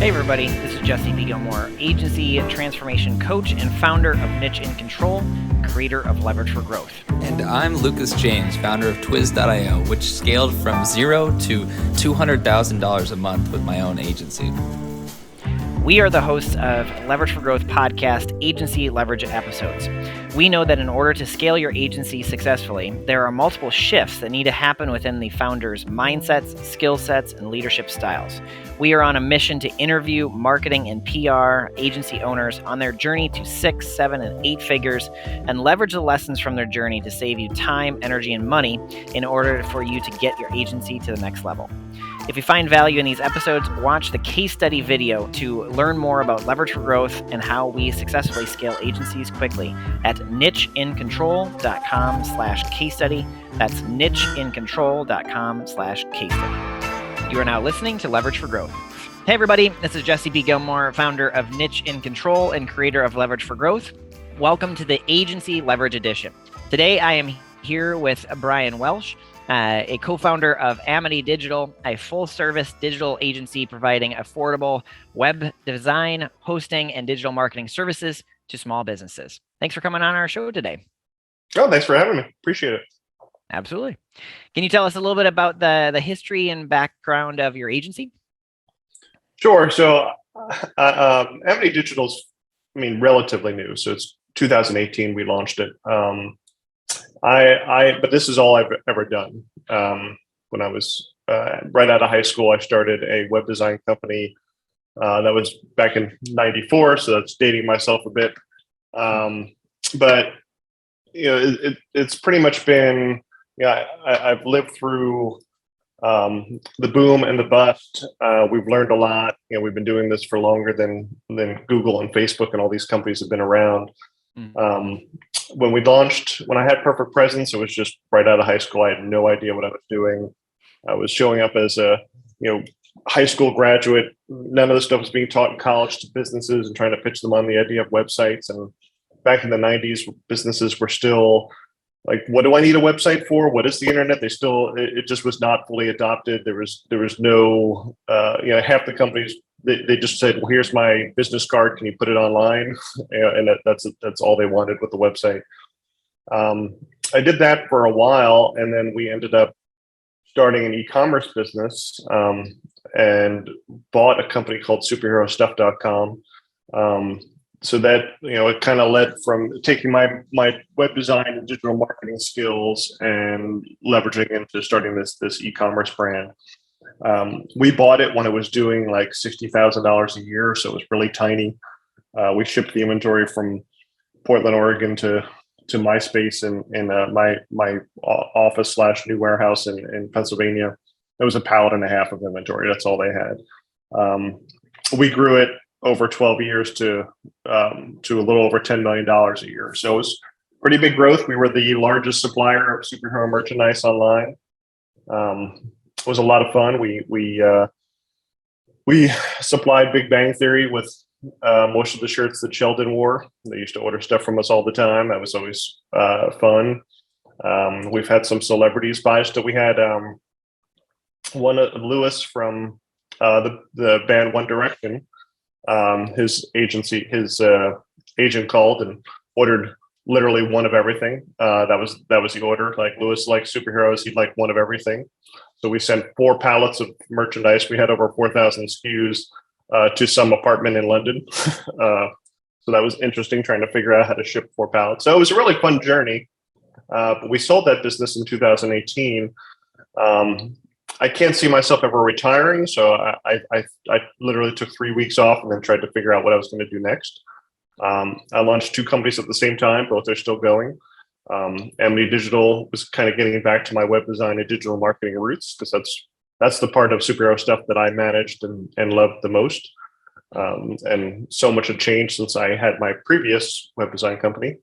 Hey everybody, this is Jesse B. Gilmore, agency transformation coach and founder of Niche in Control, creator of Leverage for Growth. And I'm Lucas James, founder of Twiz.io, which scaled from $0 to $200,000 a month with my own agency. We are the hosts of Leverage for Growth podcast agency leverage episodes. We know that in order to scale your agency successfully, there are multiple shifts that need to happen within the founder's mindsets, skill sets, and leadership styles. We are on a mission to interview marketing and PR agency owners on their journey to 6, 7, and 8 figures and leverage the lessons from their journey to save you time, energy, and money in order for you to get your agency to the next level. If you find value in these episodes, watch the case study video to learn more about Leverage for Growth and how we successfully scale agencies quickly at nicheincontrol.com/case study. That's nicheincontrol.com/case study. You are now listening to Leverage for Growth. Hey everybody, this is Jesse B. Gilmore, founder of Niche in Control and creator of Leverage for Growth. Welcome to the Agency Leverage Edition. Today I am here with Brian Welch, a co-founder of Amity Digital, a full-service digital agency providing affordable web design, hosting, and digital marketing services to small businesses. Thanks for coming on our show today. Oh, thanks for having me. Appreciate it. Absolutely. Can you tell us a little bit about the history and background of your agency? Sure. So Amity Digital's, relatively new. So it's 2018 we launched it. But this is all I've ever done. When I was right out of high school, I started a web design company. That was back in '94, so that's dating myself a bit. But it's pretty much been. I've lived through the boom and the bust. We've learned a lot. We've been doing this for longer than Google and Facebook and all these companies have been around. When I had Perfect Presence, it was just right out of high school. I had no idea what I was doing. I was showing up as a, high school graduate. None of the stuff was being taught in college to businesses and trying to pitch them on the idea of websites. And back in the 90s, businesses were still like, what do I need a website for? What is the internet? It just was not fully adopted. There was no, half the companies, they just said, well, here's my business card. Can you put it online? And that's all they wanted with the website. I did that for a while, and then we ended up starting an e-commerce business and bought a company called superherostuff.com. So that, it kind of led from taking my web design and digital marketing skills and leveraging into starting this e-commerce brand. We bought it when it was doing like $60,000 a year, so it was really tiny. We shipped the inventory from Portland, Oregon to my space in my office / new warehouse in Pennsylvania. It was a pallet and a half of inventory. That's all they had. We grew it over 12 years to a little over $10 million a year. So it was pretty big growth. We were the largest supplier of superhero merchandise online. It was a lot of fun. We supplied Big Bang Theory with most of the shirts that Sheldon wore. They used to order stuff from us all the time. That was always fun. We've had some celebrities buy us. We had one Lewis from the band One Direction. His agent called and ordered literally one of everything. That was the order. Like Lewis likes superheroes, he'd like one of everything. So we sent 4 pallets of merchandise. We had over 4,000 SKUs to some apartment in London. So that was interesting, trying to figure out how to ship 4 pallets. So it was a really fun journey. But we sold that business in 2018. I can't see myself ever retiring, so I literally took 3 weeks off and then tried to figure out what I was going to do next. I launched 2 companies at the same time. Both are still going. Amity Digital was kind of getting back to my web design and digital marketing roots, because that's the part of superhero stuff that I managed and loved the most. And so much had changed since I had my previous web design company.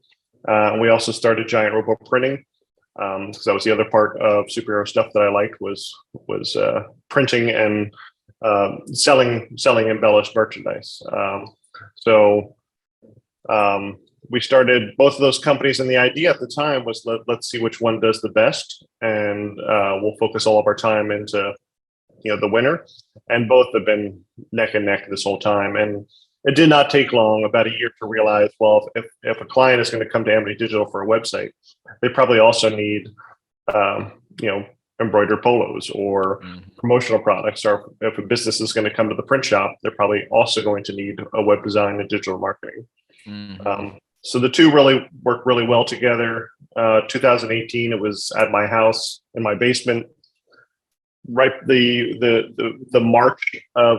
And we also started Giant Robo Printing, because that was the other part of superhero stuff that I liked was printing and selling embellished merchandise. So we started both of those companies, and the idea at the time was let's see which one does the best, and we'll focus all of our time into the winner, and both have been neck and neck this whole time. And it did not take long, about a year, to realize, well, if a client is going to come to Amity Digital for a website, they probably also need, embroidered polos or promotional products. Or if a business is going to come to the print shop, they're probably also going to need a web design and digital marketing. So the two really work really well together. 2018, it was at my house in my basement. Right, the March of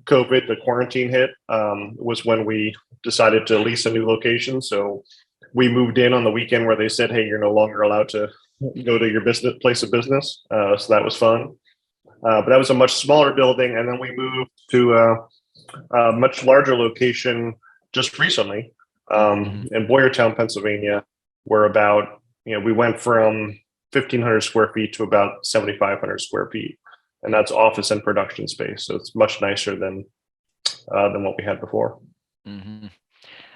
COVID, the quarantine hit, was when we decided to lease a new location. So we moved in on the weekend where they said, "Hey, you're no longer allowed to go to your place of business." So that was fun. But that was a much smaller building, and then we moved to a much larger location just recently in Boyertown, Pennsylvania. Where we went from 1,500 square feet to about 7,500 square feet, and that's office and production space. So it's much nicer than what we had before.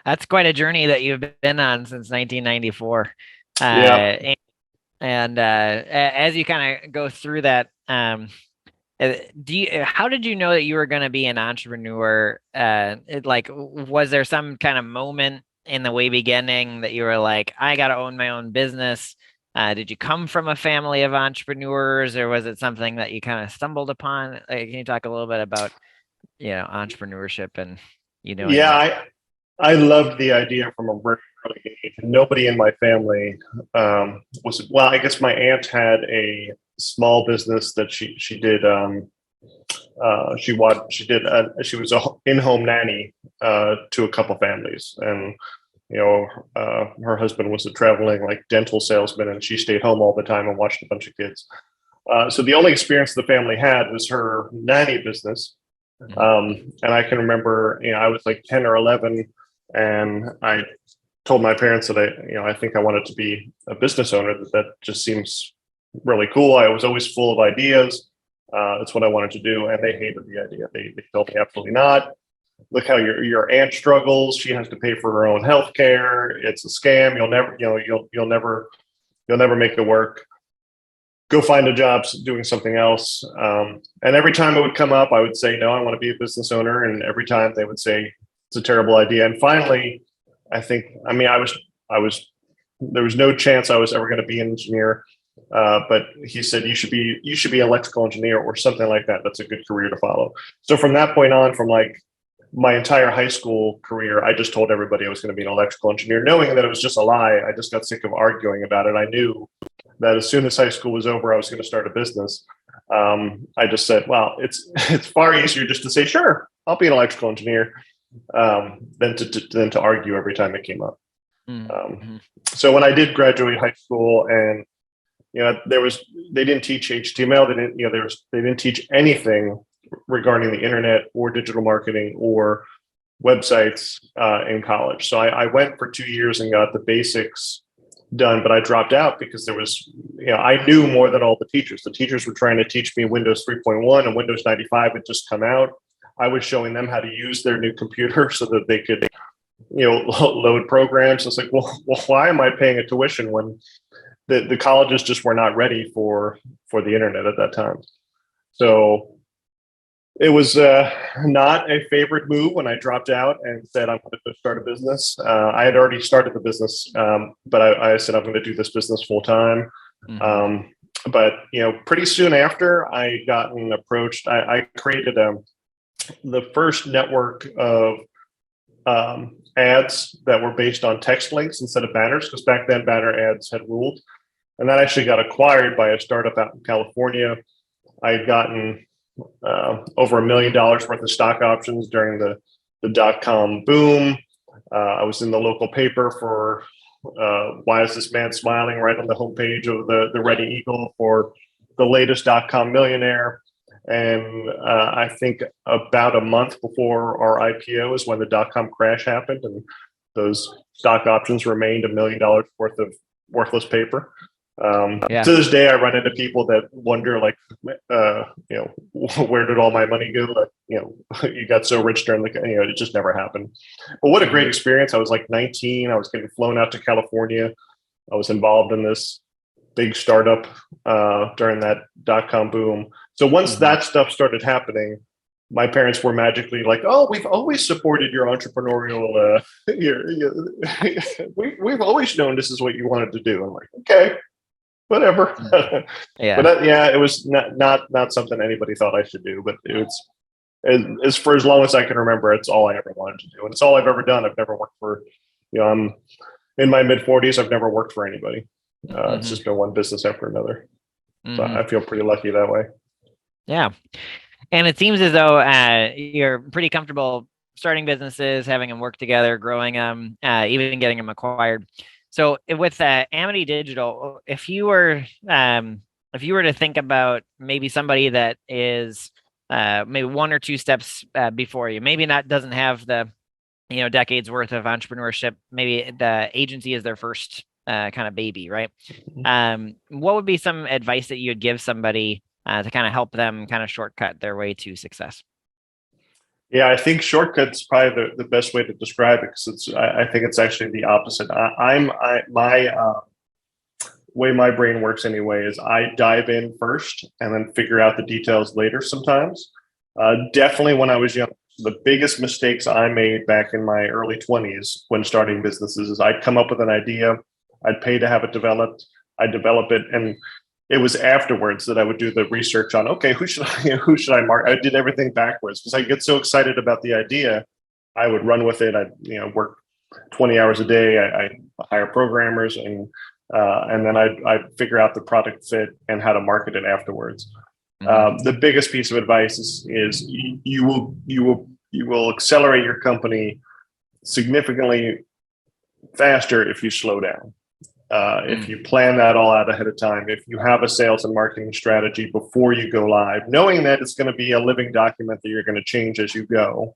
That's quite a journey that you've been on since 1994. And as you kind of go through that, how did you know that you were going to be an entrepreneur? Was there some kind of moment in the way beginning that you were like, I got to own my own business? Did you come from a family of entrepreneurs, or was it something that you kind of stumbled upon? Can you talk a little bit about, entrepreneurship and, I loved the idea from a very early age. Nobody in my family I guess my aunt had a small business that she did. She was an in-home nanny to a couple families, and her husband was a traveling dental salesman, and she stayed home all the time and watched a bunch of kids. So the only experience the family had was her nanny business. And I can remember, I was 10 or 11, and I told my parents that I think I wanted to be a business owner. That just seems really cool. I was always full of ideas. That's what I wanted to do, and they hated the idea. They told me absolutely not. Look how your aunt struggles. She has to pay for her own health care. It's a scam. You'll never make it work. Go find a job doing something else. And every time it would come up, I would say, no, I want to be a business owner. And every time they would say, it's a terrible idea. And finally, there was no chance I was ever going to be an engineer. But he said, you should be an electrical engineer or something like that. That's a good career to follow. So from that point on, from my entire high school career, I just told everybody I was going to be an electrical engineer, knowing that it was just a lie. I just got sick of arguing about it. I knew that as soon as high school was over, I was going to start a business. I just said, well, it's far easier just to say, sure, I'll be an electrical engineer, than to argue every time it came up. So when I did graduate high school, and they didn't teach HTML, they didn't teach anything regarding the internet or digital marketing or websites in college. So I went for 2 years and got the basics done, but I dropped out because I knew more than all the teachers. The teachers were trying to teach me Windows 3.1, and Windows 95 had just come out. I was showing them how to use their new computer so that they could, load programs. It's like, well, why am I paying a tuition when the colleges just were not ready for the internet at that time? So it was not a favorite move when I dropped out and said, I'm going to start a business. I had already started the business, but I said, I'm going to do this business full time. But, pretty soon after, I gotten approached. I created the first network of ads that were based on text links instead of banners, because back then banner ads had ruled. And that actually got acquired by a startup out in California. I had gotten over $1 million worth of stock options during the dot-com boom. I was in the local paper for Why Is This Man Smiling, right on the homepage of the Ready Eagle for the latest dot-com millionaire. And I think about a month before our IPO is when the dot-com crash happened, and those stock options remained $1 million worth of worthless paper. To this day, I run into people that wonder, where did all my money go? You got so rich during it just never happened. But what a great experience. I was 19. I was getting flown out to California. I was involved in this big startup during that dot-com boom. So once that stuff started happening, my parents were magically like, "Oh, we've always supported your entrepreneurial. We've always known this is what you wanted to do." I'm like, "Okay, whatever." Yeah. But it was not something anybody thought I should do. But it was as for as long as I can remember, it's all I ever wanted to do, and it's all I've ever done. I've never worked for, I'm in my mid-40s. I've never worked for anybody. It's just been one business after another. So I feel pretty lucky that way. Yeah. And it seems as though you're pretty comfortable starting businesses, having them work together, growing them, even getting them acquired. So with Amity Digital, if you were to think about maybe somebody that is maybe one or two steps before you, maybe doesn't have the decades worth of entrepreneurship, maybe the agency is their first kind of baby, right? What would be some advice that you'd give somebody to kind of help them kind of shortcut their way to success? Yeah, I think shortcut's probably the best way to describe it, because I think it's actually the opposite. My way my brain works anyway is I dive in first and then figure out the details later sometimes. Definitely when I was young, the biggest mistakes I made back in my early 20s when starting businesses is I'd come up with an idea, I'd pay to have it developed, I'd develop it, and it was afterwards that I would do the research on, okay, who should I market? I did everything backwards because I get so excited about the idea. I would run with it. I'd work 20 hours a day. I hire programmers, and then I'd figure out the product fit and how to market it afterwards. The biggest piece of advice is you will accelerate your company significantly faster if you slow down. If you plan that all out ahead of time, if you have a sales and marketing strategy before you go live, knowing that it's going to be a living document that you're going to change as you go,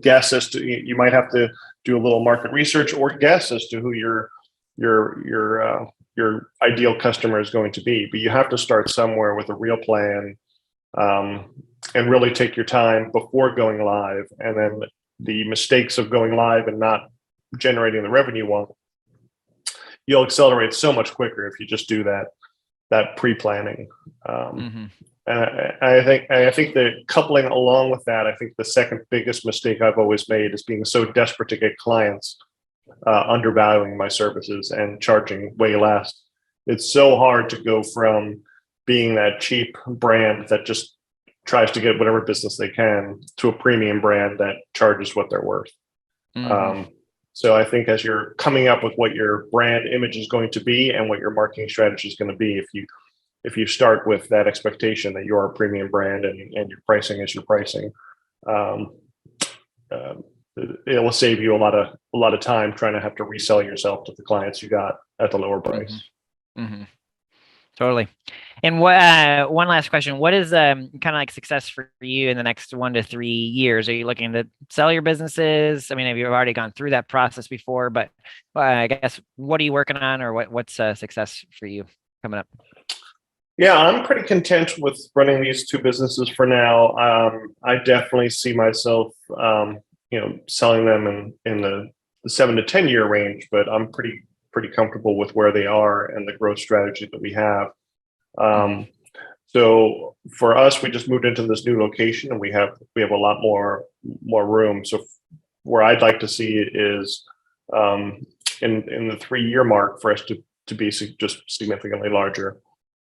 guess as to, you might have to do a little market research or guess as to who your ideal customer is going to be. But you have to start somewhere with a real plan, and really take your time before going live. And then the mistakes of going live and not generating the revenue you'll accelerate so much quicker if you just do that pre-planning. And I think that coupling along with that, I think the second biggest mistake I've always made is being so desperate to get clients, undervaluing my services and charging way less. It's so hard to go from being that cheap brand that just tries to get whatever business they can to a premium brand that charges what they're worth. So I think as you're coming up with what your brand image is going to be and what your marketing strategy is going to be, if you start with that expectation that you're a premium brand and your pricing is your pricing, it will save you a lot of time trying to have to resell yourself to the clients you got at the lower price. Totally. And one last question: what is kind of like success for you in the next 1 to 3 years? Are you looking to sell your businesses? I mean, have you already gone through that process before? But I guess, what are you working on, or what's success for you coming up? Yeah, I'm pretty content with running these two businesses for now. I definitely see myself, selling them in the 7 to 10 year range, but I'm pretty comfortable with where they are and the growth strategy that we have. So for us, we just moved into this new location, and we have a lot more room. So where I'd like to see it is in the 3-year mark for us to be just significantly larger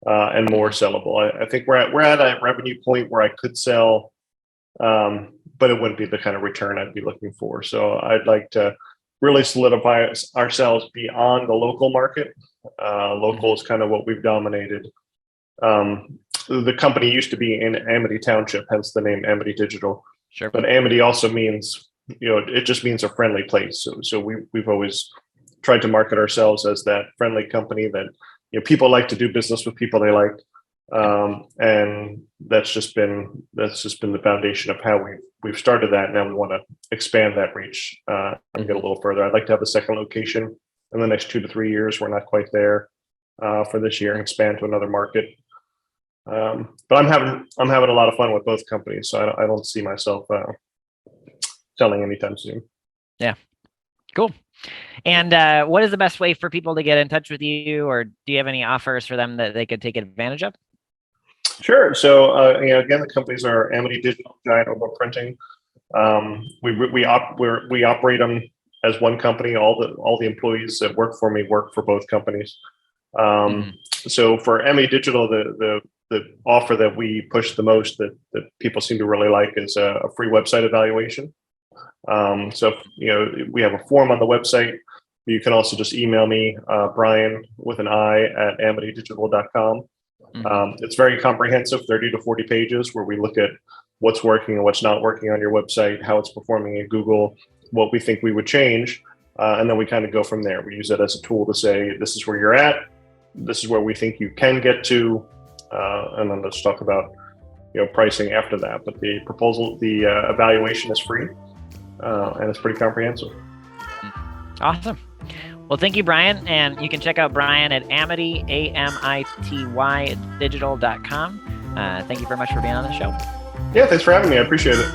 and more sellable. I think we're at a revenue point where I could sell, but it wouldn't be the kind of return I'd be looking for. So I'd like to really solidify ourselves beyond the local market. Local is kind of what we've dominated. The company used to be in Amity Township, hence the name Amity Digital. Sure. But Amity also means, it just means a friendly place. So we've always tried to market ourselves as that friendly company that people like to do business with people they like. And that's just been the foundation of how we've started that. Now we want to expand that reach and get a little further. I'd like to have a second location in the next 2 to 3 years. We're not quite there for this year, and expand to another market. But I'm having a lot of fun with both companies, so I don't see myself selling anytime soon. Yeah. Cool. And what is the best way for people to get in touch with you, or do you have any offers for them that they could take advantage of? Sure. So, again, the companies are Amity Digital, Giant Overlook Printing. We operate them as one company. All the employees that work for me work for both companies. So for Amity Digital, the offer that we push the most that people seem to really like is a free website evaluation. So we have a form on the website. You can also just email me, Brian with an I at amitydigital.com. It's very comprehensive, 30 to 40 pages, where we look at what's working and what's not working on your website, how it's performing in Google, what we think we would change, and then we kind of go from there. We use it as a tool to say, this is where you're at, this is where we think you can get to, and then let's talk about pricing after that. But the evaluation is free, and it's pretty comprehensive. Awesome. Well, thank you, Brian. And you can check out Brian at Amity, AMITY digital.com. Thank you very much for being on the show. Yeah, thanks for having me. I appreciate it.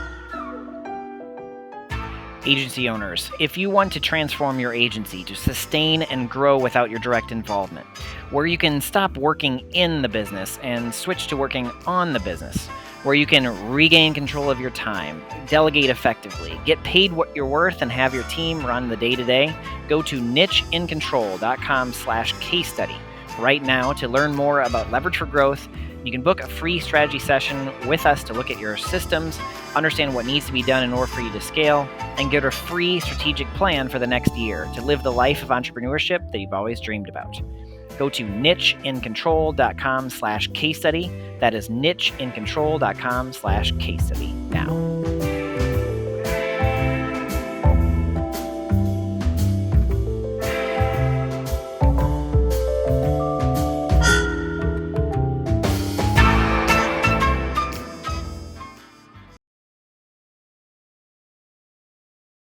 Agency owners, if you want to transform your agency to sustain and grow without your direct involvement, where you can stop working in the business and switch to working on the business, where you can regain control of your time, delegate effectively, get paid what you're worth, and have your team run the day-to-day, go to nicheincontrol.com/case study right now to learn more about Leverage for Growth. You can book a free strategy session with us to look at your systems, understand what needs to be done in order for you to scale, and get a free strategic plan for the next year to live the life of entrepreneurship that you've always dreamed about. Go to nicheincontrol.com/case study. That is nicheincontrol.com/case study now.